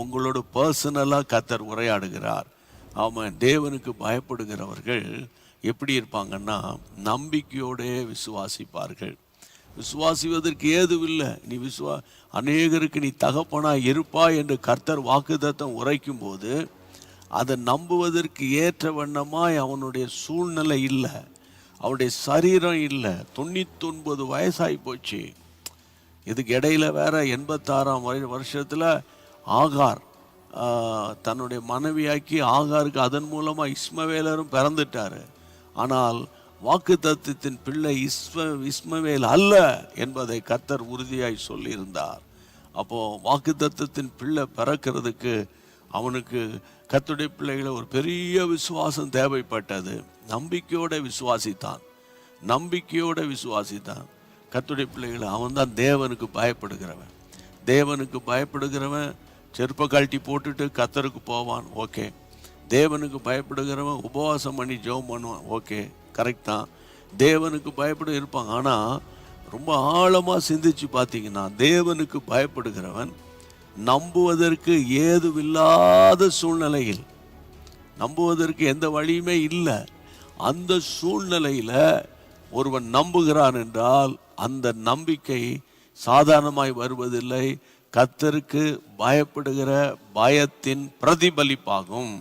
உங்களோட பர்சனலாக கர்த்தர் உரையாடுகிறார். ஆமாம், தேவனுக்கு பயப்படுகிறவர்கள் எப்படி இருப்பாங்கன்னா நம்பிக்கையோடே விசுவாசிப்பார்கள். விசுவாசிவதற்கு ஏதுவில்லை. நீ அநேகருக்கு நீ தகப்பனாய் இருப்பாய் என்று கர்த்தர் வாக்குத்தத்தம் உரைக்கும் போது அதை நம்புவதற்கு ஏற்ற வண்ணமாய் அவனுடைய சூழ்நிலை இல்லை, அவனுடைய சரீரம் இல்லை. 99 வயசாகி போச்சு. இதுக்கு இடையில வேற 86ஆம் வருஷத்தில் ஆகார் தன்னுடைய மனைவியாக்கி ஆகாருக்கு அதன் மூலமாக இஸ்மவேலரும் பிறந்துட்டாரு. ஆனால் வாக்குத்தத்தத்தின் பிள்ளை இஸ்மவேல் அல்ல என்பதை கர்த்தர் உறுதியாய் சொல்லியிருந்தார். அப்போது வாக்குத்தத்தத்தின் பிள்ளை பிறக்கிறதுக்கு அவனுக்கு கர்த்தருடைய பிள்ளைகளை ஒரு பெரிய விசுவாசம் தேவைப்பட்டது. நம்பிக்கையோட விசுவாசித்தான். கர்த்தருடைய பிள்ளைகளை அவன் தான் தேவனுக்கு பயப்படுகிறவன். செருப்பை கழட்டி போட்டுட்டு கர்த்தருக்கு போவான், ஓகே. தேவனுக்கு பயப்படுகிறவன் உபவாசம் பண்ணி ஜெபம் பண்ணுவான், ஓகே, கரெக்ட் தான். தேவனுக்கு பயப்பட இருப்பாங்க. ஆனால் ரொம்ப ஆழமாக சிந்திச்சு பார்த்தீங்கன்னா தேவனுக்கு பயப்படுகிறவன் நம்புவதற்கு ஏதுவில்லாத சூழ்நிலையில், நம்புவதற்கு எந்த வழியுமே இல்லை, அந்த சூழ்நிலையில் ஒருவன் நம்புகிறான் என்றால் அந்த நம்பிக்கை சாதாரணமாய் வருவதில்லை. கர்த்தருக்கு பயப்படுகிற பயத்தின் பிரதிபலிப்பாகும்.